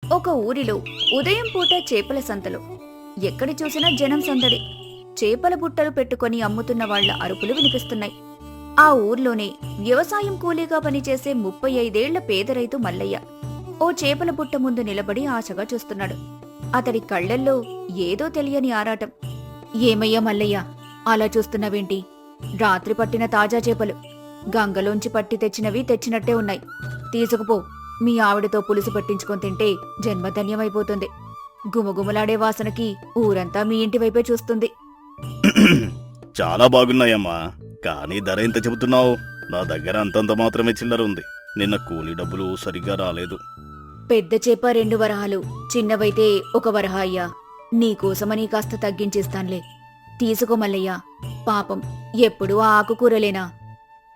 ఒక ఊరిలో ఉదయం పూట చేపల సంతలో ఎక్కడ చూసినా జనం సందడి. చేపల బుట్టలు పెట్టుకుని అమ్ముతున్న వాళ్ల అరుపులు వినిపిస్తున్నాయి. ఆ ఊర్లోనే వ్యవసాయం కూలీగా పనిచేసే 35 ఏళ్ల పేద రైతు మల్లయ్య ఓ చేపల బుట్ట ముందు నిలబడి ఆశగా చూస్తున్నాడు. అతడి కళ్లల్లో ఏదో తెలియని ఆరాటం. ఏమయ్యా మల్లయ్య, అలా చూస్తున్నావేంటి? రాత్రి పట్టిన తాజా చేపలు, గంగలోంచి పట్టి తెచ్చినవి తెచ్చినట్టే ఉన్నాయి. తీసుకుపో, మీ ఆవిడతో పులుసు పట్టించుకొని తింటే జన్మధన్యమైపోతుంది. గుమగుమలాడే వాసనకి ఊరంతా మీ ఇంటి వైపే చూస్తుంది. చాలా బాగున్నాయమ్మా, కానీ ధర ఎంత చెబుతున్నావు? నా దగ్గర అంతంత మాత్రమే చిల్లర ఉంది. నిన్న కూలీ డబ్బులు సరిగ్గా రాలేదు. పెద్ద చేప 2 వరహాలు, చిన్నవైతే 1 వరహా అయ్యా. నీకోసమని కాస్త తగ్గించిస్తాన్లే. తీసుకో మల్లయ్య. పాపం ఎప్పుడూ ఆ ఆకుకూరలేనా?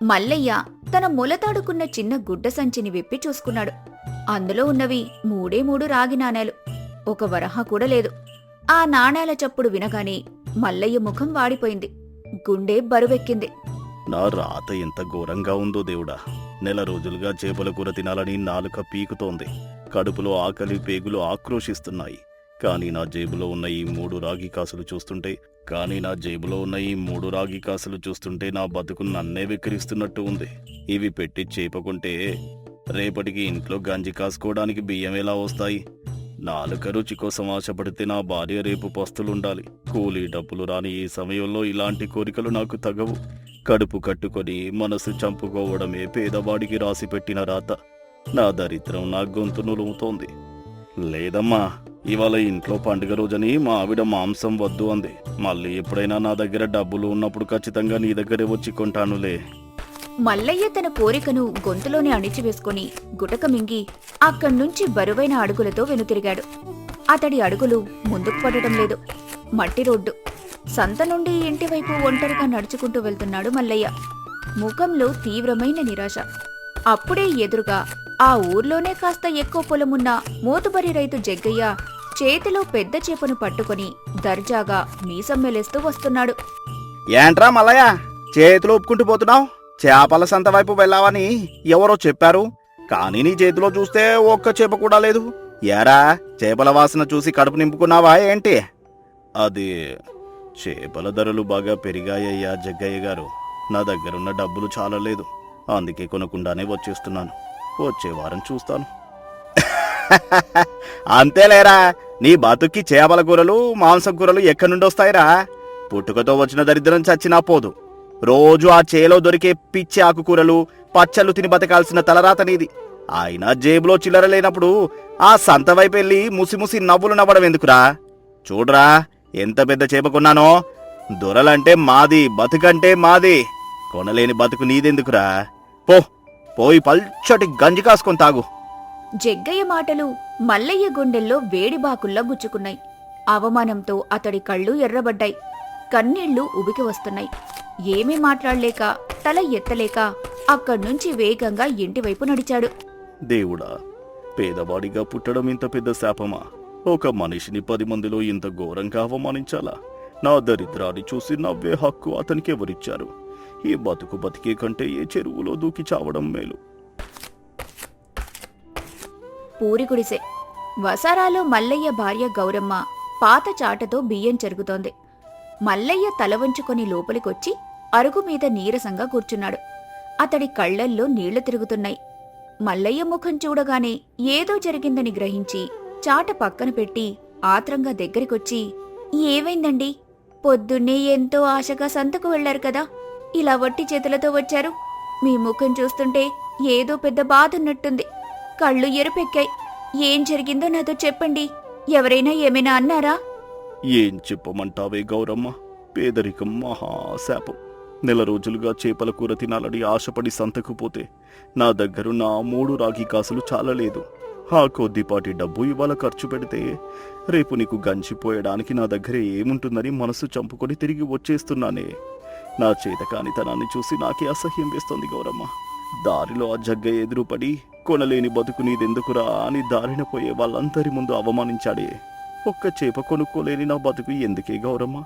మల్లయ్య తన మొలతాడుకున్న చిన్న గుడ్డ సంచిని విప్పి చూసుకున్నాడు. అందులో ఉన్నవి 3 రాగి నాణేలు. 1 వరహా కూడా లేదు. ఆ నాణేల చప్పుడు వినగానే మల్లయ్య ముఖం వాడిపోయింది. గుండె బరువెక్కింది. నా రాత ఎంత ఘోరంగా ఉందో దేవుడా! నెల రోజులుగా చేపల కూర తినాలని నాలుక పీకుతోంది. కడుపులో ఆకలి పేగులు ఆక్రోశిస్తున్నాయి. కానీ నా జేబులో ఉన్న ఈ 3 రాగి కాసులు చూస్తుంటే నా బతుకు నన్నే వెక్కిరిస్తున్నట్టు ఉంది. ఇవి పెట్టి చేపకుంటే రేపటికి ఇంట్లో గంజి కాసుకోవడానికి బియ్యం ఎలా వస్తాయి? నాలుక రుచి కోసం ఆశపడితే నా భార్య రేపు పస్తులుండాలి. కూలీ డబ్బులు రాని ఈ సమయంలో ఇలాంటి కోరికలు నాకు తగవు. కడుపు కట్టుకొని మనసు చంపుకోవడమే పేదవాడికి రాసిపెట్టిన రాత. నా దరిద్రం నా గొంతు నులుముతోంది. లేదమ్మా, ఇవాళ ఇంట్లో పండుగ రోజని మా ఆవిడ మాంసం వద్దు అంది. మళ్ళీ ఎప్పుడైనా నా దగ్గర డబ్బులు ఉన్నప్పుడు ఖచ్చితంగా నీ దగ్గరే వచ్చి కొంటానులే. మల్లయ్య తన కోరికను గొంతులోనే అణిచివేసుకుని గుటక మింగి అక్కడ్నుంచి బరువైన అడుగులతో వెనుతిరిగాడు. అతడి అడుగులు ముందుకు పడటం లేదు. మట్టి రోడ్డు. సంత నుండి ఇంటివైపు ఒంటరిగా నడుచుకుంటూ వెళ్తున్నాడు మల్లయ్య. ముఖంలో తీవ్రమైన నిరాశ. అప్పుడే ఎదురుగా ఆ ఊర్లోనే కాస్త ఎక్కువ పొలమున్న మోతుబరి రైతు జగ్గయ్య చేతిలో పెద్ద చేపను పట్టుకుని దర్జాగా మీసం మెలేస్తూ వస్తున్నాడు. ఏంట్రా మల్లయ్య, చేతిలో ఒప్పుకుంటూ పోతున్నావు? చేపల సంత వైపు వెళ్ళావని ఎవరో చెప్పారు, కానీ నీ చేతిలో చూస్తే ఒక్క చేప కూడా లేదు. ఏరా, చేపల వాసన చూసి కడుపు నింపుకున్నావా ఏంటి? అది చేపల ధరలు బాగా పెరిగాయ్యా జగ్గయ్య గారు. నా దగ్గరున్న డబ్బులు చాలా లేదు. అందుకే కొనకుండానే వచ్చేస్తున్నాను. వచ్చే వారం చూస్తాను. అంతేలేరా, నీ బతుక్కి చేపల కూరలు మాంసం కూరలు ఎక్కడి నుండి వస్తాయిరా? పుట్టుకతో వచ్చిన దరిద్రం చచ్చినా పోదు. రోజు ఆ చేలో దొరికే పిచ్చి ఆకుకూరలు పచ్చళ్ళు తిని బతకాల్సిన తలరాత నీది. అయినా జేబులో చిల్లర లేనప్పుడు ఆ సంత వైపు వెళ్ళి ముసిముసి నవ్వులు నవ్వడం ఎందుకురా? చూడరా, ఎంత పెద్ద చేప కొన్నానో. దొరలంటే మాది, బతుకంటే మాది. కొనలేని బతుకు నీదెందుకురా? పోయి పల్చటి గంజి కాసుకొని తాగు. జగ్గయ్య మాటలు మల్లయ్య గుండెల్లో వేడిబాకుల్లా గుచ్చుకున్నాయి. అవమానంతో అతడి కళ్ళు ఎర్రబడ్డాయి. కన్నీళ్లు ఉబికి వస్తున్నాయి. ఏమీ మాట్లాడలేక, తల ఎత్తలేక అక్కడ్నుంచి వేగంగా ఇంటివైపు నడిచాడు. దేవుడా, పేదవాడిగా పుట్టడం ఇంత పెద్ద శాపమా? ఒక మనిషిని 10 మందిలో ఇంత ఘోరంగా అవమానించాలా? నా దరిద్రాన్ని చూసి నవ్వే హక్కు అతనికి ఎవరిచ్చారు? ఈ బతుకు బతికే కంటే ఏ చెరువులో దూకి చావడం మేలు. పూరిగుడిసె. వసారాలో మల్లయ్య భార్య గౌరమ్మ పాత చాటతో బియ్యం చెరుగుతోంది. మల్లయ్య తల వంచుకొని లోపలికొచ్చి అరుగు మీద నీరసంగా కూర్చున్నాడు. అతడి కళ్లల్లో నీళ్లు తిరుగుతున్నాయి. మల్లయ్య ముఖం చూడగానే ఏదో జరిగిందని గ్రహించి చాట పక్కన పెట్టి ఆత్రంగా దగ్గరికొచ్చి, ఏమైందండి? పొద్దున్నే ఎంతో ఆశగా సంతకు వెళ్లారు కదా, ఇలా వట్టి చేతులతో వచ్చారు? మీ ముఖం చూస్తుంటే ఏదో పెద్ద బాధున్నట్టుంది. కళ్ళు ఎరుపెక్కాయి. ఏం జరిగిందో నాతో చెప్పండి. ఎవరైనా ఏమైనా అన్నారా? ఏం చెప్పమంటావే గౌరమ్మ, పేదరికం మహాశాపం. నెల రోజులుగా చేపల కూర తినాలని ఆశపడి సంతకు పోతే నా దగ్గరున్న 3 రాగి కాసులు చాలలేదు. ఆ కొద్దిపాటి డబ్బు ఇవాళ ఖర్చు పెడితే రేపు నీకు గంచిపోయడానికి నా దగ్గర ఏముంటుందని మనసు చంపుకొని తిరిగి వచ్చేస్తున్నానే. నా చేతకానితనాన్ని చూసి నాకే అసహ్యం వేస్తోంది గౌరమ్మ. దారిలో ఆ జగ్గయ్య ఎదురుపడి కొనలేని బతుకు నీదెందుకురా అని దారిన పోయే వాళ్ళందరి ముందు అవమానించాడే. ఒక్క చేప కొనుక్కోలేని నా బతుకు ఎందుకే గౌరమ్మ?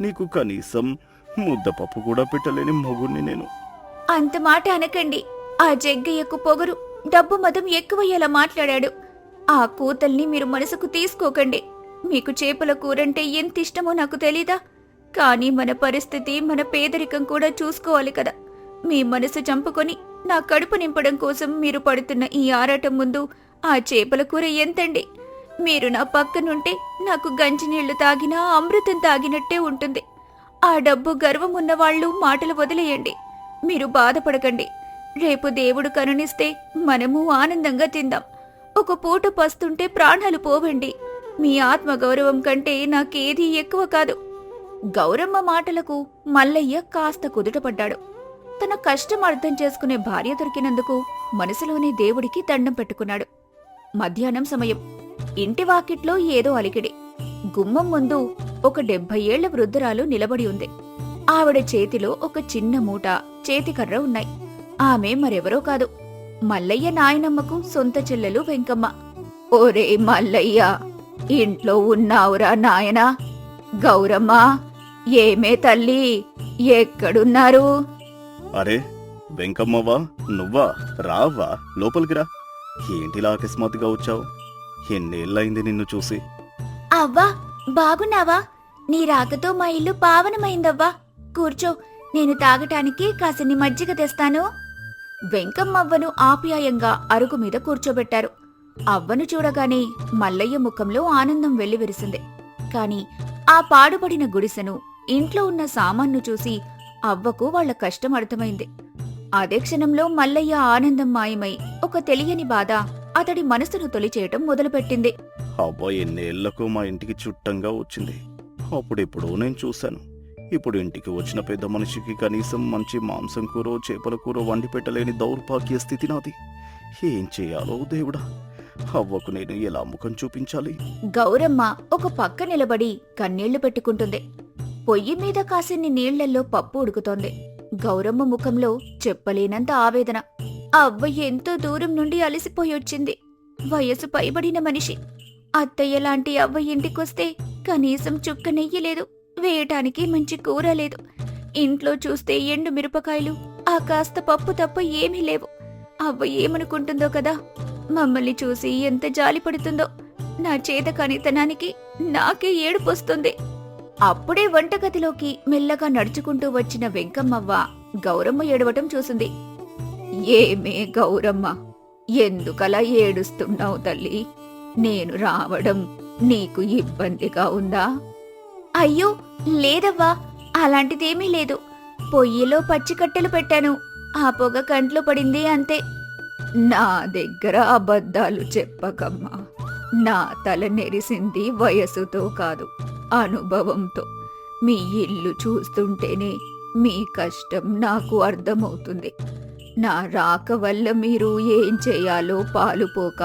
నీకు కనీసం ముద్దపప్పు కూడా పెట్టలేని మొగుణ్ణి నేను. అంత మాట అనకండి. ఆ జగ్గయ్యకు పొగరు. డబ్బు మదం ఎక్కువయ్యేలా మాట్లాడాడు. ఆ కూతల్ని మీరు మనసుకు తీసుకోకండి. మీకు చేపల కూరంటే ఎంత ఇష్టమో నాకు తెలీదా? కానీ మన పరిస్థితి, మన పేదరికం కూడా చూసుకోవాలి కదా. మీ మనసు చంపుకొని నా కడుపు నింపడం కోసం మీరు పడుతున్న ఈ ఆరాటం ముందు ఆ చేపల కూర ఎంతండి? మీరు నా పక్కనుంటే నాకు గంజినీళ్లు తాగినా అమృతం తాగినట్టే ఉంటుంది. ఆ డబ్బు గర్వం ఉన్నవాళ్లు మాటలు వదిలేయండి. మీరు బాధపడకండి. రేపు దేవుడు కరుణిస్తే మనము ఆనందంగా తిందాం. ఒక పూట పస్తుంటే ప్రాణాలు పోవండి. మీ ఆత్మగౌరవం కంటే నాకేదీ ఎక్కువ కాదు. గౌరమ్మ మాటలకు మల్లయ్య కాస్త కుదుటపడ్డాడు. తన కష్టం అర్థం చేసుకునే భార్య దొరికినందుకు మనసులోనే దేవుడికి దండం పెట్టుకున్నాడు. మధ్యాహ్నం సమయం. ఇంటి వాకిట్లో ఏదో అలికిడి. గుమ్మం ముందు ఒక 70 ఏళ్ల వృద్ధురాలు నిలబడి ఉంది. ఆవిడ చేతిలో ఒక చిన్న మూట, చేతికర్ర ఉన్నాయి. ఆమె మరెవరో కాదు, మల్లయ్య నాయనమ్మకు సొంత చెల్లెలు వెంకమ్మ. ఓరే మల్లయ్య, ఇంట్లో ఉన్నావురా నాయనా? గౌరమ్మ, ఏమే తల్లి, ఎక్కడున్నారు? అరే వెంకమ్మవా, నువ్వా? రావా, లోపలికి రా. ఏంటిలా అకస్మాత్తుగా వచ్చావు? ఎన్నేళ్ళయింది నిన్ను చూసి. అవ్వా, బాగున్నావా? నీ రాకతో మా ఇల్లు పావనమైందవ్వా. కూర్చో, నేను తాగటానికి కాసిని మజ్జిగ తెస్తాను. వెంకమ్మవ్వను ఆప్యాయంగా అరుగు మీద కూర్చోబెట్టారు. అవ్వను చూడగానే మల్లయ్య ముఖంలో ఆనందం వెల్లివిరిసింది. కాని ఆ పాడుపడిన గుడిసెను, ఇంట్లో ఉన్న సామాన్ను చూసి అవ్వకు వాళ్ల కష్టం అర్థమైంది. అదే క్షణంలో మల్లయ్య ఆనందం మాయమై ఒక తెలియని బాధ అతడి మనసును తొలిచేయటం మొదలుపెట్టింది. అవ్వ ఎన్నేళ్లకు మా ఇంటికి చుట్టంగా వచ్చింది. అప్పుడెప్పుడో నేను చూశాను. ఇప్పుడు ఇంటికి వచ్చిన పెద్ద మనిషికి కనీసం మంచి మాంసం కూర, చేపల కూర వండి పెట్టలేని దౌర్భాగ్య స్థితి నాది. ఏం చేయాలో దేవుడా! అవ్వకు నేను ఎలా ముఖం చూపించాలి? గౌరమ్మ ఒక పక్క నిలబడి కన్నీళ్లు పెట్టుకుంటుంది. పొయ్యి మీద కాసిన్ని నీళ్లల్లో పప్పు ఉడుకుతోంది. గౌరమ్మ ముఖంలో చెప్పలేనంత ఆవేదన. అవ్వ ఎంతో దూరం నుండి అలసిపోయొచ్చింది. వయసు పైబడిన మనిషి. అత్తయ్య లాంటి అవ్వ ఇంటికొస్తే కనీసం చుక్క నెయ్యి లేదు, వేయటానికి మంచి కూర లేదు. ఇంట్లో చూస్తే ఎండు మిరపకాయలు, ఆ కాస్త పప్పు తప్ప ఏమీ లేవు. అవ్వ ఏమనుకుంటుందో కదా, మమ్మల్ని చూసి ఎంత జాలి పడుతుందో. నా చేతకానితనానికి నాకే ఏడుపొస్తుంది. అప్పుడే వంటగదిలోకి మెల్లగా నడుచుకుంటూ వచ్చిన వెంకమ్మవ్వ గౌరమ్మ ఏడవటం చూసింది. ఏమే గౌరమ్మ, ఎందుకలా ఏడుస్తున్నావు తల్లి? నేను రావడం నీకు ఇబ్బందిగా ఉందా? అయ్యో లేదవ్వా, అలాంటిదేమీ లేదు. పొయ్యిలో పచ్చికట్టెలు పెట్టాను, ఆ పొగ కంట్లో పడింది అంతే. నా దగ్గర అబద్ధాలు చెప్పకమ్మా. నా తల నెరిసింది వయసుతో కాదు, అనుభవంతో. మీ ఇల్లు చూస్తుంటేనే మీ కష్టం నాకు అర్థమవుతుంది. నా రాక వల్ల మీరు ఏం చేయాలో పాలుపోక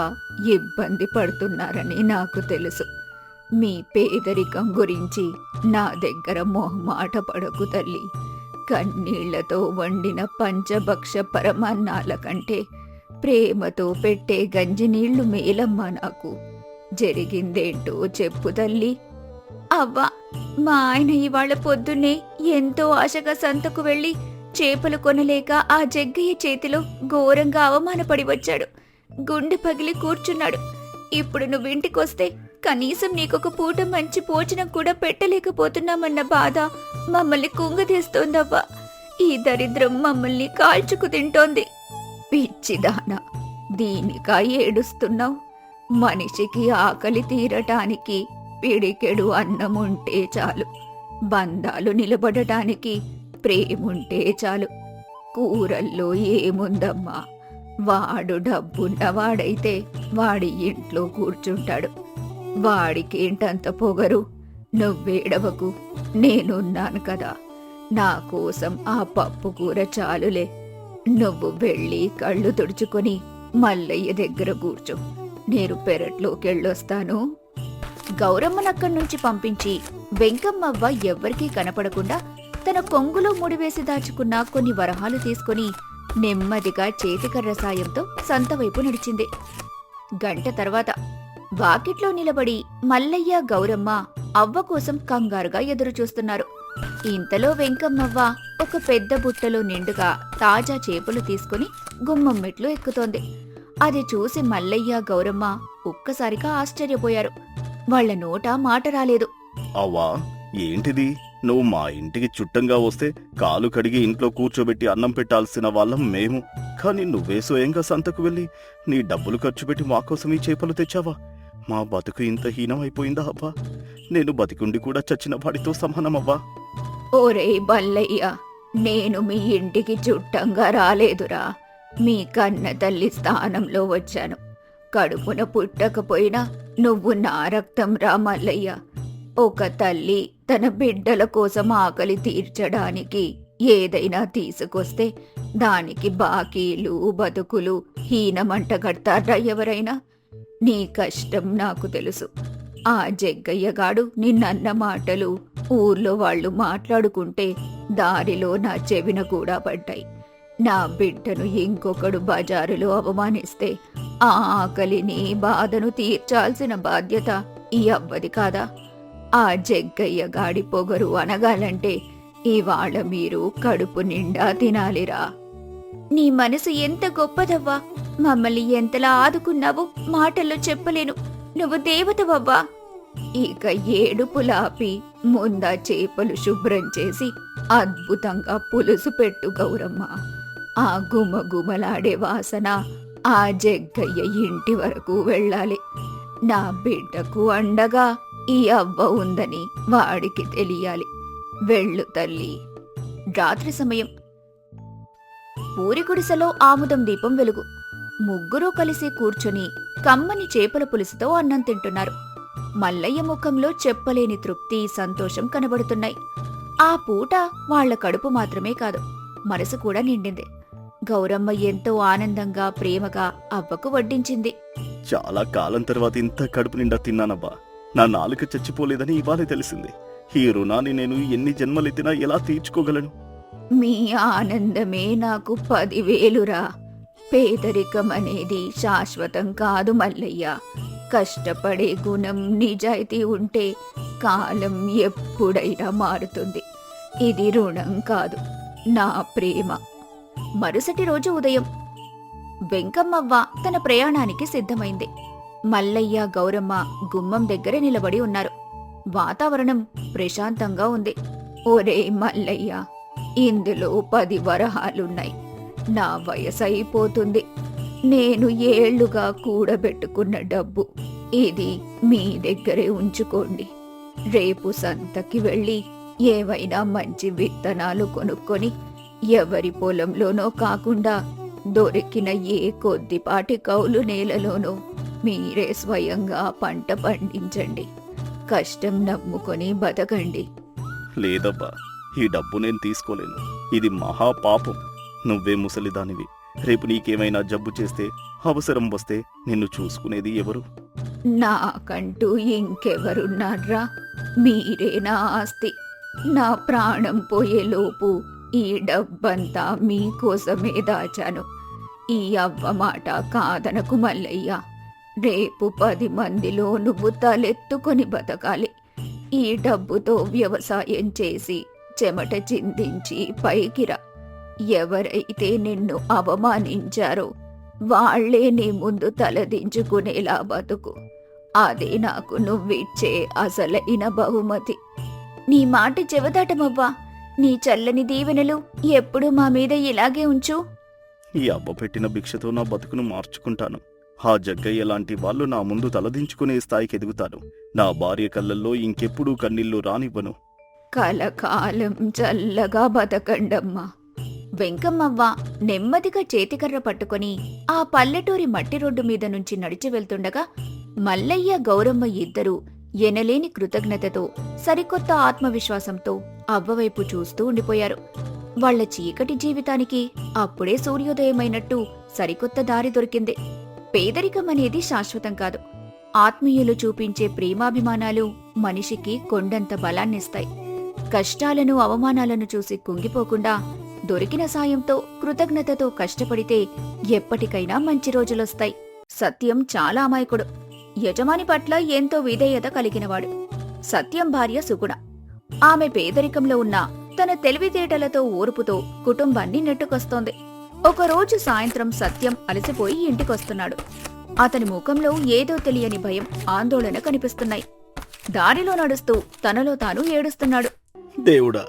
ఇబ్బంది పడుతున్నారని నాకు తెలుసు. మీ పేదరికం గురించి నా దగ్గర మొహమాట పడకు తల్లి. కన్నీళ్లతో వండిన పంచభక్ష పరమాన్నాల కంటే ప్రేమతో పెట్టే గంజినీళ్లు మేలమ్మా నాకు. జరిగిందేంటో చెప్పు తల్లి. అవ్వా, మా ఆయన ఇవాళ పొద్దున్నే ఎంతో ఆశగా సంతకు వెళ్లి చేపలు కొనలేక ఆ జగ్గయ్య చేతిలో ఘోరంగా అవమానపడి వచ్చాడు. గుండె పగిలి కూర్చున్నాడు. ఇప్పుడు నువ్వింటికొస్తే కనీసం నీకొక పూట మంచి భోజనం కూడా పెట్టలేకపోతున్నామన్న బాధ మమ్మల్ని కుంగదీస్తోందవ్వా. ఈ దరిద్రం మమ్మల్ని కాల్చుకు తింటోంది. పిచ్చిదానా, దీనికా ఏడుస్తున్నావు? మనిషికి ఆకలి తీరటానికి పిడికెడు అన్నముంటే చాలు. బంధాలు నిలబడటానికి ప్రేముంటే చాలు. కూరల్లో ఏముందమ్మా? వాడు డబ్బున్నవాడైతే వాడి ఇంట్లో కూర్చుంటాడు. వాడికేంటంత పొగరు? నువ్వేడవకు, నేనున్నాను కదా. నా కోసం ఆ పప్పు కూర చాలులే. నువ్వు వెళ్ళి కళ్ళు తుడుచుకొని మల్లయ్య దగ్గర కూర్చో. నేను పెరట్లోకెళ్ళొస్తాను. గౌరమ్మనక్కడి నుంచి పంపించి వెంకమ్మవ్వ ఎవ్వరికీ కనపడకుండా తన కొంగులో ముడివేసి దాచుకున్న కొన్ని వరహాలు తీసుకుని నెమ్మదిగా చేతికర్ర సాయంతో సంతవైపు నడిచింది. గంట తర్వాత వాకిట్లో నిలబడి మల్లయ్య, గౌరమ్మ అవ్వ కోసం కంగారుగా ఎదురుచూస్తున్నారు. ఇంతలో వెంకమ్మవ్వ ఒక పెద్ద బుట్టలో నిండుగా తాజా చేపలు తీసుకుని గుమ్మం మెట్లు ఎక్కుతోంది. అది చూసి మల్లయ్య గౌరమ్మ ఒక్కసారిగా ఆశ్చర్యపోయారు. వాళ్ల నోట మాట రాలేదు. అవ్వా, ఏంటిది? నువ్వు మా ఇంటికి చుట్టంగా వస్తే కాలు కడిగి ఇంట్లో కూర్చోబెట్టి అన్నం పెట్టాల్సిన వాళ్ళం మేము. కానీ నువ్వే స్వయంగా సంతకు వెళ్ళి నీ డబ్బులు ఖర్చు పెట్టి మా కోసం ఈ చేపలు తెచ్చావా? మా బతుకు ఇంత హీనమైపోయిందా అవ్వా? నేను బతికుండి కూడా చచ్చిన వాడితో సమానమవ్వా. ఓరే బల్లయ్య, నేను మీ ఇంటికి చుట్టంగా రాలేదురా. మీ కన్న తల్లి స్థానంలో వచ్చాను. కడుపున పుట్టకపోయినా నువ్వు నా రక్తం రా మల్లయ్య. ఒక తల్లి తన బిడ్డల కోసం ఆకలి తీర్చడానికి ఏదైనా తీసుకొస్తే దానికి బాకీలు బతుకులు హీనమంట కడతారా ఎవరైనా? నీ కష్టం నాకు తెలుసు. ఆ జగ్గయ్యగాడు నిన్నన్న మాటలు ఊర్లో వాళ్ళు మాట్లాడుకుంటే దారిలో నా చెవిన కూడా పడ్డాయి. నా బిడ్డను ఇంకొకడు బజారులో అవమానిస్తే ఆ ఆకలిని బాధను తీర్చాల్సిన బాధ్యత ఈ అవ్వది కాదా? ఆ జగ్గయ్య గాడి పొగరు అనగాలంటే ఇవాళ మీరు కడుపు నిండా తినాలిరా. నీ మనసు ఎంత గొప్పదవ్వా! మమ్మల్ని ఎంతలా ఆదుకున్నావో మాటల్లో చెప్పలేను. నువ్వు దేవతవవ్వా. ఇక ఏడుపులాపి ముందా చేపలు శుభ్రం చేసి అద్భుతంగా పులుసు పెట్టు గౌరమ్మ. ఆ గుమగుమలాడే వాసన ఆ జగ్గయ్య ఇంటి వరకు వెళ్ళాలి. నా బిడ్డకు అండగా ఈ అవ్వ ఉందని వాడికి తెలియాలి. వెళ్ళు తల్లి. రాత్రి సమయం. పూరి గుడిసెలో ఆముదం దీపం వెలుగు. ముగ్గురూ కలిసి కూర్చొని కమ్మని చేపల పులుసుతో అన్నం తింటున్నారు. మల్లయ్య ముఖంలో చెప్పలేని తృప్తి సంతోషం కనబడుతున్నాయి. ఆ పూట వాళ్ల కడుపు మాత్రమే కాదు, మనసు కూడా నిండింది. గౌరమ్మ ఎంతో ఆనందంగా ప్రేమగా అవ్వకు వడ్డించింది. చాలా కాలం తర్వాత ఇంత కడుపు నిండా తిన్నానబ్బా. నా నాలుక చచ్చిపోలేదని ఇవాళే తెలిసింది. ఈ రుణాన్ని నేను ఎన్ని జన్మలెత్తినా ఎలా తీర్చుకోగలను? మీ ఆనందమే నాకు 10,000రా. పేదరికం అనేది శాశ్వతం కాదు మల్లయ్య. కష్టపడే గుణం నిజాయితీ ఉంటే కాలం ఎప్పుడైనా మారుతుంది. ఇది రుణం కాదు, నా ప్రేమ. మరుసటి రోజు ఉదయం వెంకమ్మవ్వ తన ప్రయాణానికి సిద్ధమైంది. మల్లయ్య గౌరమ్మ గుమ్మం దగ్గర నిలబడి ఉన్నారు. వాతావరణం ప్రశాంతంగా ఉంది. ఓరే మల్లయ్య, ఇందులో 10 వరహాలున్నాయి. నా వయసు అయిపోతుంది. నేను ఏళ్లుగా కూడబెట్టుకున్న డబ్బు ఇది మీ దగ్గరే ఉంచుకోండి. రేపు సంతకి వెళ్ళి ఏవైనా మంచి విత్తనాలు కొనుక్కొని ఎవరి పొలంలోనో కాకుండా దొరికిన ఏ కొద్దిపాటి కౌలు నేలలోనో మీరే స్వయంగా పంట పండించండి. కష్టం నమ్ముకొని బతకండి. లేదబ్బా, ఈ డబ్బు నేను తీసుకోలేను. ఇది మహాపాపం. నువ్వే ముసలిదానివి. రేపు నీకేమైనా జబ్బు చేస్తే, అవసరం వస్తే నిన్ను చూసుకునేది ఎవరు? నాకంటూ ఇంకెవరున్నారా? మీరే నా ఆస్తి. నా ప్రాణం పోయేలోపు ఈ డబ్బంతా మీకోసమే దాచాను. ఈ అవ్వ మాట కాదనకు మల్లయ్య. రేపు 10 మందిలో నువ్వు తలెత్తుకొని బతకాలి. ఈ డబ్బుతో వ్యవసాయం చేసి చెమట చిందించి పైకిరా. ఎవరైతే నిన్ను అవమానించారో వాళ్లే నీ ముందు తలదించుకునేలా బతుకు. అదే నాకు నువ్విచ్చే అసలైన బహుమతి. నీ మాట చెవదాటమవ్వా. నీ చల్లని దీవెనలు ఎప్పుడూ మా మీద ఇలాగే ఉంచు. ఈ అవ్వ పెట్టిన భిక్షతో నా బతుకును మార్చుకుంటాను. ఆ జగ్గయ్య లాంటి వాళ్ళు నా ముందు తలదించుకునే స్థాయికి ఎదుగుతారు. నా భార్య కళ్ళల్లో ఇంకెప్పుడూ కన్నీళ్లు రానివ్వను. కలకాలం చల్లగా బతకండమ్మా. వెంకమ్మవ్వ నెమ్మదిగా చేతికర్ర పట్టుకొని ఆ పల్లెటూరి మట్టి రోడ్డు మీద నుంచి నడిచి వెళ్తుండగా మల్లయ్య గౌరమ్మ ఇద్దరూ ఎనలేని కృతజ్ఞతతో సరికొత్త ఆత్మవిశ్వాసంతో అవ్వవైపు చూస్తూ ఉండిపోయారు. వాళ్ల చీకటి జీవితానికి అప్పుడే సూర్యోదయమైనట్టు సరికొత్త దారి దొరికింది. పేదరికం అనేది శాశ్వతం కాదు. ఆత్మీయులు చూపించే ప్రేమాభిమానాలు మనిషికి కొండంత బలాన్నిస్తాయి. కష్టాలను అవమానాలను చూసి కుంగిపోకుండా దొరికిన సాయంతో కృతజ్ఞతతో కష్టపడితే ఎప్పటికైనా మంచి రోజులొస్తాయి. సత్యం చాలా అమాయకుడు. యజమాని పట్ల ఎంతో విధేయత కలిగినవాడు. సత్యం భార్య సుగుణ. ఆమె పేదరికంలో ఉన్న తన తెలివితేటలతో ఓర్పుతో కుటుంబాన్ని నెట్టుకొస్తోంది. ఒకరోజు సాయంత్రం సత్యం అలసిపోయి ఇంటికొస్తున్నాడు. అతని ముఖంలో ఏదో తెలియని భయం, ఆందోళన కనిపిస్తున్నాయి. దారిలో నడుస్తూ తనలో తాను ఏడుస్తున్నాడు. దేవుడా,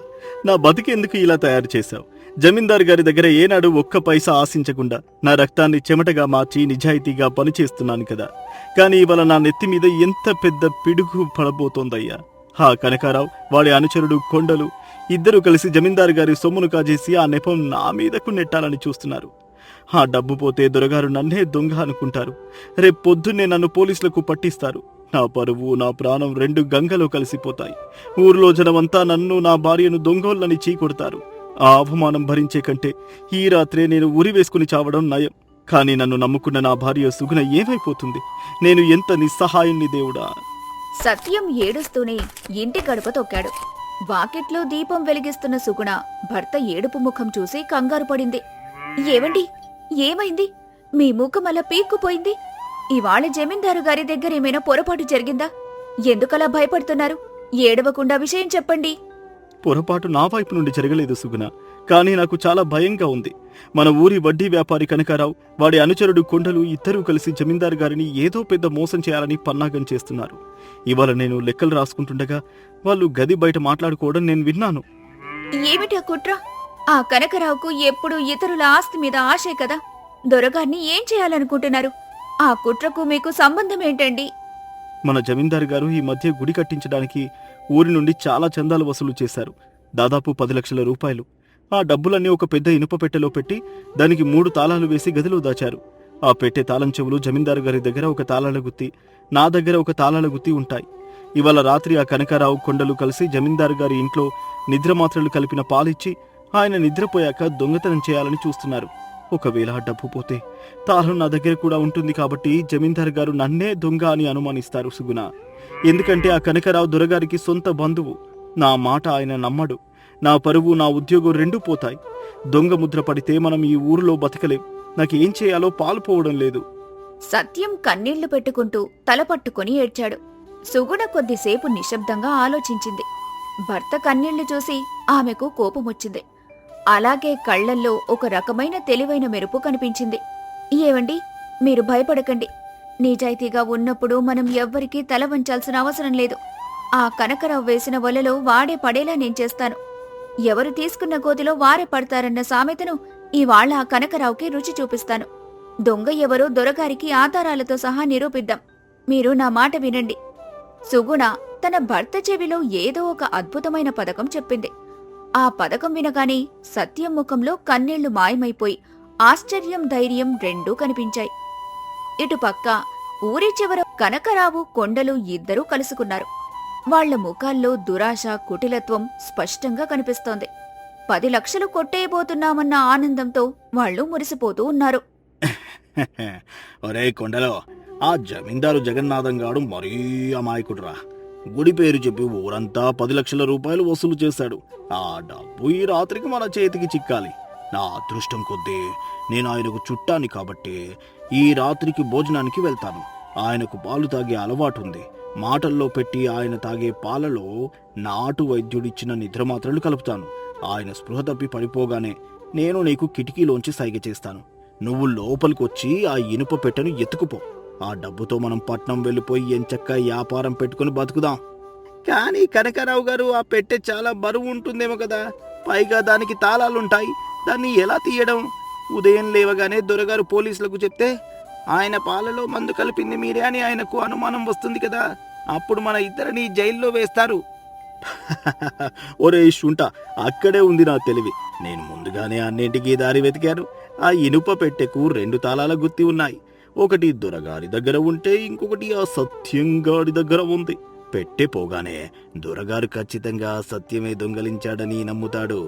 నా బతికెందుకు ఇలా తయారు చేశావు? జమీందారు గారి దగ్గర ఏనాడు ఒక్క పైసా ఆశించకుండా నా రక్తాన్ని చెమటగా మార్చి నిజాయితీగా పనిచేస్తున్నాను కదా. కానీ ఇవాళ నా నెత్తి మీద ఎంత పెద్ద పిడుగు పడబోతోందయ్యా. హా కనకారావు, వాడి అనుచరుడు కొండలు ఇద్దరూ కలిసి జమీందారు గారి సొమ్మును కాజేసి ఆ నెపం నా మీదకు నెట్టాలని చూస్తున్నారు. ఆ డబ్బు పోతే దొరగారు నన్నే దొంగ అనుకుంటారు. రేపు పొద్దున్నే నన్ను పోలీసులకు పట్టిస్తారు. నా పరువు, నా ప్రాణం రెండు గంగలో కలిసిపోతాయి. ఊర్లో జనమంతా నన్ను, నా భార్యను దొంగోళ్ళని చీకొడతారు. ఆ అవమానం భరించే కంటే ఈ రాత్రే నేను ఉరి వేసుకుని చావడం నయం. కానీ నన్ను నమ్ముకున్న నా భార్య సుగుణ ఏమైపోతుంది? నేను ఎంత నిస్సహాయుణ్ణి దేవుడా. సత్యం ఏడుస్తూనే ఇంటి గడప తొక్కాడు. వాకిట్లో దీపం వెలిగిస్తున్న సుగుణ భర్త ఏడుపు ముఖం చూసి కంగారు పడింది. ఏవండి, ఏమైంది? మీ ముఖం అలా పీక్కుపోయింది. ఇవాళ జమీందారు గారి దగ్గర ఏమైనా పొరపాటు జరిగిందా? ఎందుకలా భయపడుతున్నారు? ఏడవకుండా విషయం చెప్పండి. పొరపాటు నా వైపు నుండి జరగలేదు సుగుణ. కానీ నాకు చాలా భయంగా ఉంది. మన ఊరి వడ్డీ వ్యాపారి కనకారావు, వాడి అనుచరుడు కొండలు ఇద్దరూ కలిసి జమీందారు గారిని ఏదో పెద్ద మోసం చేయాలని పన్నాగం చేస్తున్నారు. ఇవాళ నేను లెక్కలు రాసుకుంటుండగా వాళ్ళు గది బయట మాట్లాడుకోవడం నేను విన్నాను. ఏమిటా కుట్ర? ఆ కనకరావుకు ఎప్పుడూ ఇతరుల ఆస్తి మీద ఆశే కదా. దొరగారిని ఏం చేయాలనుకుంటున్నారు? ఆ కుట్రకు మీకు సంబంధం ఏంటండి? మన జమీందారు గారు ఈ మధ్య గుడి కట్టించడానికి ఊరి నుండి చాలా చందాలు వసూలు చేశారు. దాదాపు 10 లక్షల రూపాయలు. ఆ డబ్బులన్నీ ఒక పెద్ద ఇనుప పెట్టెలో పెట్టి దానికి 3 తాళాలు వేసి గదిలో దాచారు. ఆ పెట్టె తాళం చెవులు జమీందారు గారి దగ్గర ఒక తాళాల గుత్తి, నా దగ్గర ఒక తాళాల గుత్తి ఉంటాయి. ఇవాళ రాత్రి ఆ కనకారావు కొండలు కలిసి జమీందారు గారి ఇంట్లో నిద్రమాత్రలు కలిపిన పాలిచ్చి ఆయన నిద్రపోయాక దొంగతనం చేయాలని చూస్తున్నారు. ఒకవేళ ఆ డబ్బు పోతే తాళం నా దగ్గర కూడా ఉంటుంది కాబట్టి జమీందారు గారు నన్నే దొంగ అని అనుమానిస్తారు సుగుణ. ఎందుకంటే ఆ కనకారావు దొరగారికి సొంత బంధువు. నా మాట ఆయన నమ్మడు. నా పరువు, నా ఉద్యోగం రెండూ పోతాయి. దొంగ ముద్ర పడితే మనం ఈ ఊరిలో బతకలేం. నాకేం చేయాలో పాలుపోవడం లేదు. సత్యం కన్నీళ్లు పెట్టుకుంటూ తల పట్టుకుని ఏడ్చాడు. సుగుణ కొద్దిసేపు నిశ్శబ్దంగా ఆలోచించింది. భర్త కన్నీళ్లు చూసి ఆమెకు కోపమొచ్చింది. అలాగే కళ్లల్లో ఒక రకమైన తెలివైన మెరుపు కనిపించింది. ఏవండి, మీరు భయపడకండి. నిజాయితీగా ఉన్నప్పుడు మనం ఎవ్వరికీ తల వంచాల్సిన అవసరం లేదు. ఆ కనకరావు వేసిన వలలో వాడే పడేలా నేను చేస్తాను. ఎవరు తీసుకున్న గోతిలో వారే పడతారన్న సామెతను ఇవాళ ఆ కనకరావుకి రుచి చూపిస్తాను. దొంగ ఎవరో దొరగారికి ఆధారాలతో సహా నిరూపిద్దాం. మీరు నా మాట వినండి. సుగుణ తన భర్త చెవిలో ఏదో ఒక అద్భుతమైన పథకం చెప్పింది. ఆ పథకం వినగానే సత్యం ముఖంలో కన్నీళ్లు మాయమైపోయి ఆశ్చర్యం, ధైర్యం రెండూ కనిపించాయి. ఇటుపక్క ఊరి చివర కనకరావు, కొండలు ఇద్దరూ కలుసుకున్నారు. వాళ్ల ముఖాల్లో దురాశ, కుటిలత్వం స్పష్టంగా కనిపిస్తోంది. 10 లక్షలు కొట్టేయబోతున్నామన్న ఆనందంతో వాళ్లు మురిసిపోతూ ఉన్నారు. ఒరే కొండలో, ఆ జమీందారు జగన్నాథంగాడు మరీ అమాయకుడురా. గుడి పేరు చెప్పి ఊరంతా 10 లక్షల రూపాయలు వసూలు చేశాడు. ఆ డబ్బు ఈ రాత్రికి మన చేతికి చిక్కాలి. నా అదృష్టం కొద్దీ నేను ఆయనకు చుట్టాన్ని కాబట్టి ఈ రాత్రికి భోజనానికి వెళ్తాను. ఆయనకు పాలు తాగే అలవాటుంది. మాటల్లో పెట్టి ఆయన తాగే పాలలో నాటు వైద్యుడిచ్చిన నిద్రమాత్రలు కలుపుతాను. ఆయన స్పృహ తప్పి పడిపోగానే నేను నీకు కిటికీలోంచి సైగ చేస్తాను. నువ్వు లోపలికొచ్చి ఆ ఇనుప పెట్టెను ఎత్తుకుపో. ఆ డబ్బుతో మనం పట్నం వెళ్ళిపోయి ఎంచక్క వ్యాపారం పెట్టుకుని బతుకుదాం. కానీ కనకారావు గారు, ఆ పెట్టె చాలా బరువు ఉంటుందేమో కదా. పైగా దానికి తాళాలుంటాయి. దాన్ని ఎలా తీయడం? ఉదయం లేవగానే దొరగారు పోలీసులకు చెప్తే ఆయన పాలలో మందు కలిపింది మీరే అని ఆయనకు అనుమానం వస్తుంది కదా. అప్పుడు మన ఇద్దరిని జైల్లో వేస్తారు. ఒరే శుంట, అక్కడే ఉంది నా తెలివి. నేను ముందుగానే అన్నింటికీ దారి వెతికాను. ఆ ఇనుప పెట్టెకు 2 తాళాల గుత్తి ఉన్నాయి. ఒకటి దొరగారి దగ్గర ఉంటే ఇంకొకటి ఆ సత్యంగాడి దగ్గర ఉంది. పెట్టె పోగానే దొరగారు ఖచ్చితంగా సత్యమే దొంగలించాడని నమ్ముతాడు.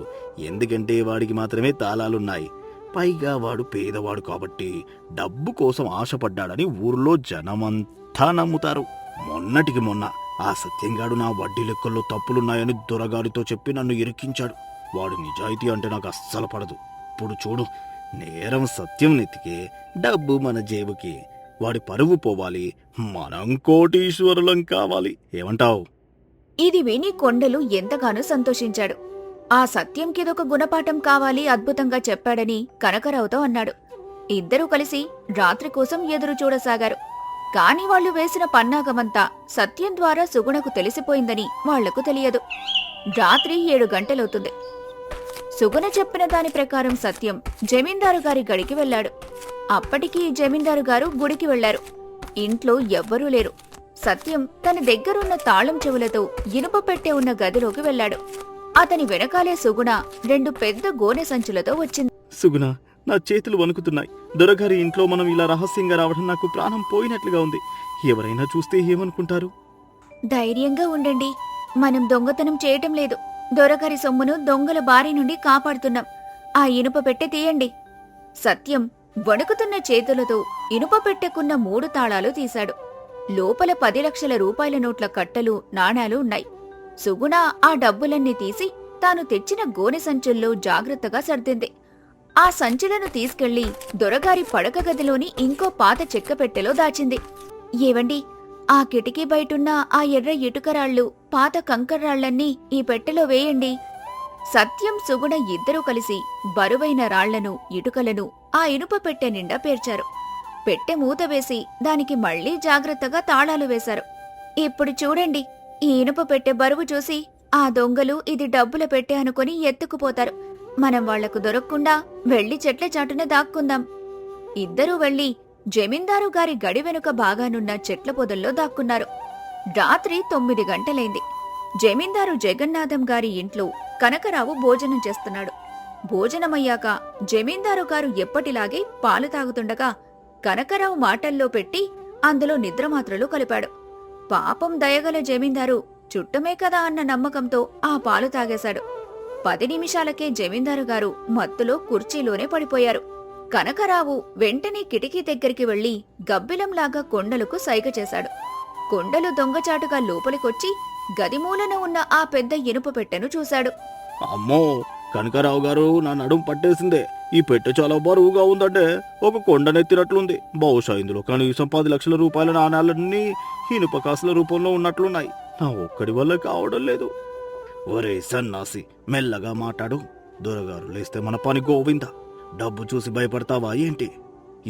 ఎందుకంటే వాడికి మాత్రమే తాళాలున్నాయి. పైగా వాడు పేదవాడు కాబట్టి డబ్బు కోసం ఆశపడ్డాడని ఊర్లో జనమంతా నమ్ముతారు. మొన్నటికి మొన్న ఆ సత్యంగాడు నా వడ్డీ లెక్కల్లో తప్పులున్నాయని దొరగారితో చెప్పి నన్ను ఇరికించాడు. వాడు నిజాయితీ అంటే నాకు అస్సలు పడదు. ఇప్పుడు చూడు, నేరం సత్యం నెత్తికే, డబ్బు మన జేబుకి. వాడి పరువు పోవాలి, మనం కోటీశ్వరులం కావాలి. ఏమంటావు? ఇది విని కొండలు ఎంతగానో సంతోషించాడు. ఆ సత్యంకిదొక గుణపాఠం కావాలి, అద్భుతంగా చెప్పాడని కనకరావుతో అన్నాడు. ఇద్దరూ కలిసి రాత్రి కోసం ఎదురు చూడసాగారు. కాని వాళ్లు వేసిన పన్నాగమంతా సత్యం ద్వారా సుగుణకు తెలిసిపోయిందని వాళ్లకు తెలియదు. రాత్రి 7 గంటలవుతుంది. సుగుణ చెప్పిన దాని ప్రకారం సత్యం జమీందారు గారి గడికి వెళ్లాడు. అప్పటికి జమీందారు గారు గుడికి వెళ్లారు. ఇంట్లో ఎవ్వరూ లేరు. సత్యం తన దగ్గరున్న తాళం చెవులతో ఇనుప పెట్టె ఉన్న గదిలోకి వెళ్లాడు. అతని వెనకాలే సుగుణ 2 పెద్ద గోనె సంచులతో వచ్చింది. సుగుణ, నా చేతులు వణుకుతున్నాయి. దొరగారి ఇంట్లో మనం ఇలా రహస్యంగా రావడం నాకు ప్రాణం పోయినట్లుగా ఉంది. ఎవరైనా చూస్తే ఏమనుకుంటారు? ధైర్యంగా ఉండండి. మనం దొంగతనం చేయటం లేదు. దొరగారి సొమ్మును దొంగల బారి నుండి కాపాడుతున్నాం. ఆ ఇనుప పెట్టె తీయండి. సత్యం వణుకుతున్న చేతులతో ఇనుప పెట్టెకున్న 3 తాళాలు తీశాడు. లోపల 10 లక్షల రూపాయల నోట్ల కట్టలు, నాణాలు ఉన్నాయి. సుగుణ ఆ డబ్బులన్నీ తీసి తాను తెచ్చిన గోనె సంచుల్లో జాగ్రత్తగా సర్దింది. ఆ సంచులను తీసుకెళ్లి దొరగారి పడక గదిలోని ఇంకో పాత చెక్క పెట్టెలో దాచింది. ఏవండి, ఆ కిటికీ బయటున్న ఆ ఎర్ర ఇటుకరాళ్లు, పాత కంకర్రాళ్లన్నీ ఈ పెట్టెలో వేయండి. సత్యం, సుగుణ ఇద్దరూ కలిసి బరువైన రాళ్లను, ఇటుకలను ఆ ఇనుప పెట్టె నిండా పేర్చారు. పెట్టె మూత వేసి దానికి మళ్లీ జాగ్రత్తగా తాళాలు వేశారు. ఇప్పుడు చూడండి, ఈ ఇనుప పెట్టె బరువు చూసి ఆ దొంగలు ఇది డబ్బుల పెట్టె అనుకుని ఎత్తుకుపోతారు. మనం వాళ్లకు దొరక్కుండా వెళ్లి చెట్ల చాటున దాక్కుందాం. ఇద్దరూ వెళ్లి జమీందారు గారి గడి వెనుక బాగానున్న చెట్ల పొదల్లో దాక్కున్నారు. రాత్రి 9 గంటలైంది. జమీందారు జగన్నాథం గారి ఇంట్లో కనకరావు భోజనం చేస్తున్నాడు. భోజనమయ్యాక జమీందారు గారు ఎప్పటిలాగే పాలు తాగుతుండగా కనకరావు మాటల్లో పెట్టి అందులో నిద్రమాత్రలు కలిపాడు. పాపం దయగల జమీందారు చుట్టమే కదా అన్న నమ్మకంతో ఆ పాలు తాగేశాడు. 10 నిమిషాలకే జమీందారు గారు మత్తులో కుర్చీలోనే పడిపోయారు. కనకరావు వెంటనే కిటికీ దగ్గరికి వెళ్లి గబ్బిలంలాగా కొండలకు సైగ చేశాడు. కొండలు దొంగచాటుగా లోపలికొచ్చి గదిమూలన ఉన్న ఆ పెద్ద ఇనుప పెట్టెను చూశాడు. అమ్మో, కనకరావు గారు, నా నడుం పట్టేసిందే. ఈ పెట్టె చాలా బరువుగా ఉందంటే ఒక కొండనెత్తినట్లుంది. బహుశా ఇందులో కనీసం 10 లక్షల రూపాయల నాణాలన్నీ ఇనుప కాసుల రూపంలో ఉన్నట్లున్నాయి. నా ఒక్కడి వల్ల కావడం లేదు. ఒరే సన్నాసి, మెల్లగా మాట్లాడు. దొరగారు లేస్తే మన పని గోవింద. డబ్బు చూసి భయపడతావా ఏంటి?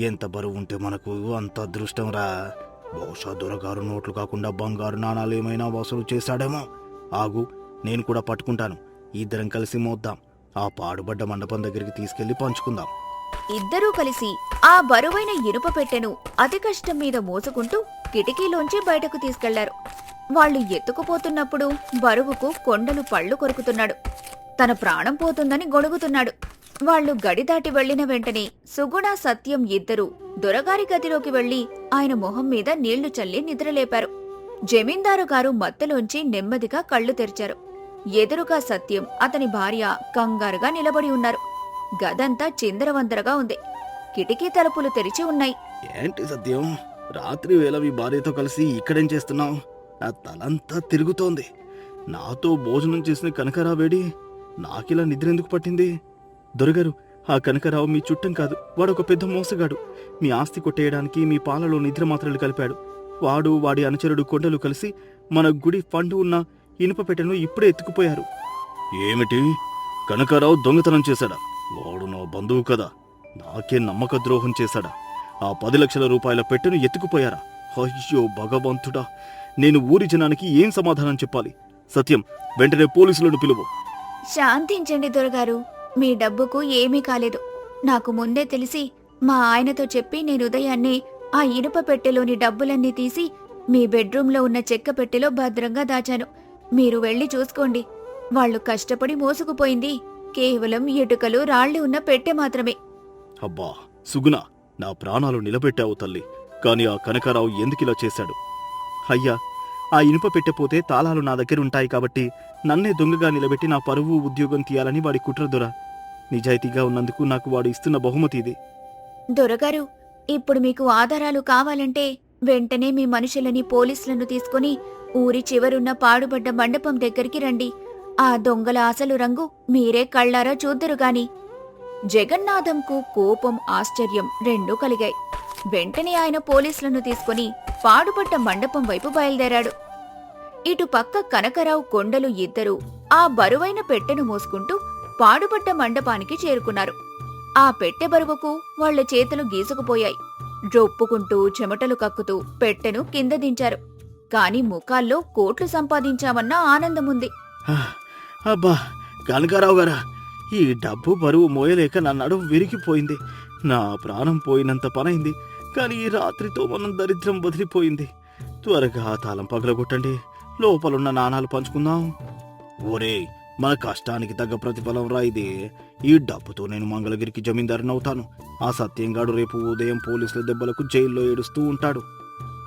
ఎంత బరువు ఉంటే మనకు అంత అదృష్టం రా. బహుశా దొరగారు నోట్లు కాకుండా బంగారు నాణాలు ఏమైనా వసూలు చేశాడేమో. ఆగు, నేను కూడా పట్టుకుంటాను. ఇద్దరం కలిసి మోద్దాం. ఆ పాడుబడ్డ మండపం దగ్గరికి తీసుకెళ్లి పంచుకుందాం. ఇద్దరూ కలిసి ఆ బరువైన ఇనుప పెట్టెను అతి కష్టం మీద మోసుకుంటూ కిటికీలోంచి బయటకు తీసుకెళ్లారు. వాళ్లు ఎత్తుకుపోతున్నప్పుడు బరువుకు కొండలు పళ్ళు కొరుకుతున్నాడు. తన ప్రాణం పోతుందని గొణుగుతున్నాడు. వాళ్లు గడి దాటి వెళ్లిన వెంటనే సుగుణ, సత్యం ఇద్దరూ దొరగారి గదిలోకి వెళ్లి ఆయన మొహం మీద నీళ్లు చల్లి నిద్రలేపారు. జమీందారు గారు మత్తులోంచి నెమ్మదిగా కళ్ళు తెరిచారు. ఎదురుగా సత్యం, అతని భార్య కంగారుగా నిలబడి ఉన్నారు. గదంతా చిందరవందరగా ఉంది. కిటికీ తలుపులు తెరిచి ఉన్నాయి. ఏంటి సత్యం, రాత్రి వేళ మీ భార్యతో కలిసి ఇక్కడేం చేస్తున్నావు? నా తలంతా తిరుగుతోంది. నాతో భోజనం చేసిన కనకరావేడి? నాకిలా నిద్ర ఎందుకు పట్టింది? దొరగారు, ఆ కనకరావు మీ చుట్టం కాదు. వాడొక పెద్ద మోసగాడు. మీ ఆస్తి కొట్టేయడానికి మీ పాలలో నిద్ర మాత్రలు కలిపాడు. వాడు, వాడి అనుచరుడు కొండలు కలిసి మన గుడి ఫండ్ ఉన్న ఇనుప పెట్టెను ఇప్పుడే ఎత్తుకుపోయారు. ఏమిటి? కనకరావు దొంగతనం చేశాడా? వాడు నా బంధువు కదా. నాకే నమ్మక ద్రోహం చేశాడా? ఆ 10 లక్షల రూపాయల పెట్టెను ఎత్తుకుపోయారా? అయ్యో భగవంతుడా, నేను ఊరి జనానికి ఏం సమాధానం చెప్పాలి? సత్యం, వెంటనే పోలీసులను పిలువు. శాంతించండి దొరగారు, మీ డబ్బుకు ఏమీ కాలేదు. నాకు ముందే తెలిసి మా ఆయనతో చెప్పి నేను ఉదయాన్నే ఆ ఇనుప పెట్టెలోని డబ్బులన్నీ తీసి మీ బెడ్రూంలో ఉన్న చెక్క పెట్టెలో భద్రంగా దాచాను. మీరు వెళ్లి చూసుకోండి. వాళ్లు కష్టపడి మోసుకుపోయింది కేవలం ఇటుకలు, రాళ్లు ఉన్న పెట్టె మాత్రమే. అబ్బా సుగుణ, నా ప్రాణాలు నిలబెట్టావు తల్లి. కాని ఆ కనకారావు ఎందుకిలా చేశాడు? అయ్యా, ఆ ఇనుప పెట్టెపోతే తాళాలు నా దగ్గరుంటాయి కాబట్టి నన్నే దొంగగా నిలబెట్టి నా పరువు, ఉద్యోగం తీయాలని వాడి కుట్రదొర. నిజాయితీగా ఉన్నందుకు నాకు వాడు ఇస్తున్న బహుమతి ఇది. దొరగారు, ఇప్పుడు మీకు ఆధారాలు కావాలంటే వెంటనే మీ మనుషులని, పోలీసులను తీసుకుని ఊరి చివరున్న పాడుబడ్డ మండపం దగ్గరికి రండి. ఆ దొంగల అసలు రంగు మీరే కళ్ళారా చూద్దరుగాని. జగన్నాథంకు కోపం, ఆశ్చర్యం రెండూ కలిగాయి. వెంటనే ఆయన పోలీసులను తీసుకుని పాడుబడ్డ మండపం వైపు బయలుదేరాడు. ఇటు పక్క కనకరావు కొండలు ఇద్దరూ ఆ బరువైన పెట్టెను మోసుకుంటూ పాడుపడ్డ మండపానికి చేరుకున్నారు. ఆ పెట్టె బరువుకు వాళ్ల చేతులు గీసుకుపోయాయి. రొప్పుకుంటూ చెమటలు కక్కుతూ పెట్టెను కింద దించారు. కాని ముఖాల్లో కోట్లు సంపాదించామన్న ఆనందముంది. అబ్బా కనకారావు గారా, ఈ డబ్బు బరువు మోయలేక నా నడుము విరిగిపోయింది. నా ప్రాణం పోయినంత పనైంది. కానీ ఈ రాత్రితో మనం దరిద్రం వదిలిపోయింది. త్వరగా తాళం పగలగొట్టండి, లోపలున్న నాణాలు పంచుకుందాం. ఓరే, మన కష్టానికి తగ్గ ప్రతిఫలం రా ఇది. ఈ డబ్బుతో నేను మంగళగిరికి జమీందారునవుతాను. ఆ సత్యంగాడు రేపు ఉదయం పోలీసుల దెబ్బలకు జైల్లో ఏడుస్తూ ఉంటాడు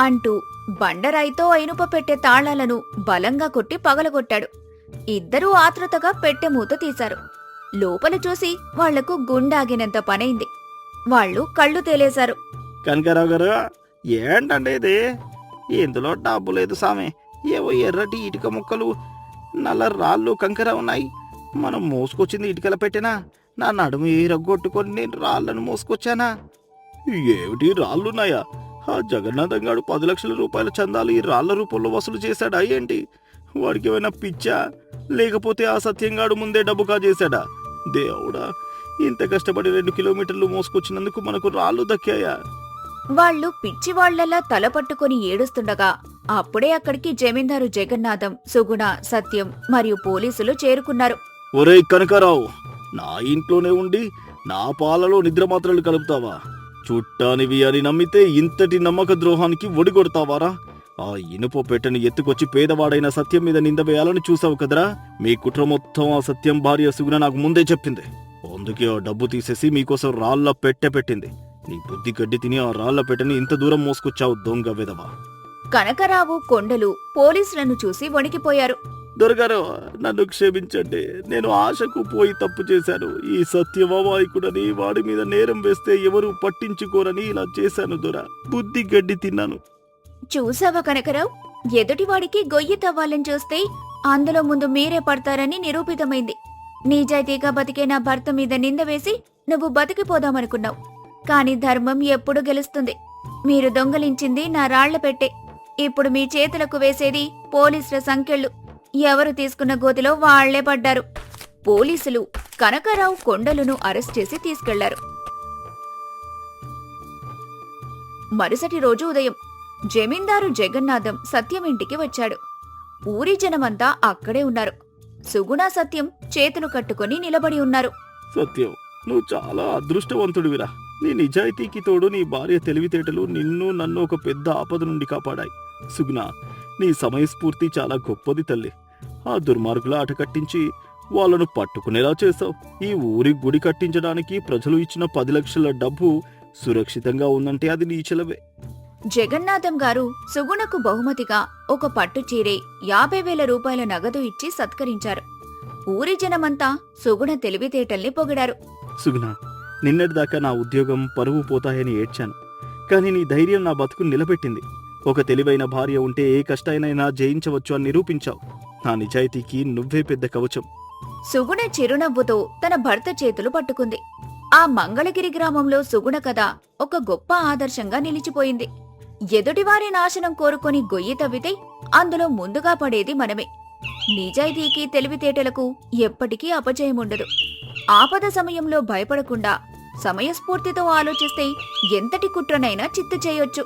అంటూ బండరాయితో ఇనుప పెట్టె తాళాలను బలంగా కొట్టి పగలగొట్టాడు. ఇద్దరూ ఆతృతగా పెట్టె మూత తీశారు. లోపల చూసి వాళ్లకు గుండాగినంత పనైంది. వాళ్ళు కళ్ళు తేలేశారు. కనకారావు గారు, ఏంటండి ఇది? ఇందులో డబ్బు లేదు సామె. ఏవో ఎర్రటి ఇటుక ముక్కలు, నల్ల రాళ్ళు కంకర ఉన్నాయి. మనం మోసుకొచ్చింది ఇటుకల పెట్టినా? నా నడుము రగ్గొట్టుకొని నేను రాళ్లను మోసుకొచ్చానా? ఏమిటి రాళ్ళున్నాయా? ఆ జగన్నాథంగాడు 10 లక్షల రూపాయల చందాలు ఈ రాళ్ల రూపంలో వసూలు చేశాడా ఏంటి? వాడికి ఏమైనా పిచ్చా, లేకపోతే ఆ సత్యంగాడు ముందే డబ్బు కాజేశాడా? దేవుడా, ఇంత కష్టపడి 2 కిలోమీటర్లు మోసుకొచ్చినందుకు మనకు రాళ్ళు దక్కాయా? వాళ్లు పిచ్చివాళ్లలా తలపట్టుకుని ఏడుస్తుండగా అప్పుడే అక్కడికి జమీందారు జగన్నాథం, సుగుణ, సత్యం మరియు పోలీసులు చేరుకున్నారు. ఒరేయ్ కనకారావు, నా ఇంట్లోనే ఉండి నా పాలలో నిద్రమాత్రలు కలుపుతావా? చుట్టానివి అని నమ్మితే ఇంతటి నమ్మక ద్రోహానికి ఒడిగొడతావారా? ఆ ఇనుప పెట్టెను ఎత్తుకొచ్చి పేదవాడైన సత్యం మీద నింద వేయాలని చూసావు కదరా? మీ కుట్ర మొత్తం ఆ సత్యం భార్య సుగుణ నాకు ముందే చెప్పింది. అందుకే ఆ డబ్బు తీసేసి మీకోసం రాళ్ల పెట్టె పెట్టింది. నీ బుద్ధి గడ్డి తిని ఆ రాళ్ల పెట్టెని ఇంత దూరం మోసుకొచ్చావు దొంగ విధవా. కనకరావు, కొండలు పోలీసులను చూసి వణికిపోయారు. దొరగారు, నన్ను క్షమించండి. నేను ఆశకు పోయి తప్పు చేశాను. ఈ సత్యవామాయకుడని వాడి మీద నేరం వేస్తే ఎవరు పట్టించుకోరని ఇలా చేశాను దొర. బుద్ధి గడ్డి తిన్నాను. చూసావా కనకరావు, ఎదుటివాడికి గొయ్యి తవ్వాలని చూస్తే అందులో ముందు మీరే పడతారని నిరూపితమైంది. నిజాయితీగా బతికే నా భర్త మీద నింద వేసి నువ్వు బతికిపోదామనుకున్నావు. కాని ధర్మం ఎప్పుడు గెలుస్తుంది. మీరు దొంగలించింది నా రాళ్ల పెట్టె. ఇప్పుడు మీ చేతులకు వేసేది పోలీసుల సంకెళ్ళు. ఎవరు తీసుకున్న గోతిలో వాళ్లే పడ్డారు. పోలీసులు కనకరావు, కొండలును అరెస్ట్ చేసి తీసుకెళ్లారు. మరుసటి రోజు ఉదయం జమీందారు జగన్నాథం సత్యం ఇంటికి వచ్చాడు. ఊరి జనమంతా అక్కడే ఉన్నారు. సుగుణ, సత్యం చేతులు కట్టుకుని నిలబడి ఉన్నారు. సత్యం, నువ్వు చాలా అదృష్టవంతుడివిరా. నీ నిజాయితీకి తోడు నీ భార్య తెలివితేటలు నిన్ను నన్ను ఒక పెద్ద ఆపద నుండి కాపాడాయి. సుగుణ, నీ సమయస్ఫూర్తి చాలా గొప్పది తల్లి. ఆ దుర్మార్గుల ఆట కట్టించి వాళ్ళను పట్టుకునేలా చేశావు. ఈ ఊరి గుడి కట్టించడానికి ప్రజలు ఇచ్చిన 10 లక్షల డబ్బు సురక్షితంగా ఉందంటే అది నీ చెలవే. జగన్నాథం గారు సుగుణకు బహుమతిగా ఒక పట్టు చీరే, 50,000 రూపాయల నగదు ఇచ్చి సత్కరించారు. ఊరి జనమంతా సుగుణ తెలివితేటల్ని పొగిడారు. సుగుణ, నిన్నటిదాకా నా ఉద్యోగం, పరువు పోతాయని ఏడ్చాను. కానీ నీ ధైర్యం నా బతుకు నిలబెట్టింది. ఒక తెలివైన భార్య ఉంటే ఏ కష్టాయినైనా జయించవచ్చు అని నిరూపించావు. నా నిజాయితీకి నువ్వే పెద్ద కవచం. సుగుణ చిరునవ్వుతో తన భర్త చేతులు పట్టుకుంది. ఆ మంగళగిరి గ్రామంలో సుగుణ కథ ఒక గొప్ప ఆదర్శంగా నిలిచిపోయింది. ఎదుటివారి నాశనం కోరుకొని గొయ్యి తవ్వితే అందులో ముందుగా పడేది మనమే. నిజాయితీకి, తెలివితేటలకు ఎప్పటికీ అపజయముండదు. ఆపద సమయంలో భయపడకుండా సమయస్ఫూర్తితో ఆలోచిస్తే ఎంతటి కుట్రనైనా చిత్తు చేయొచ్చు.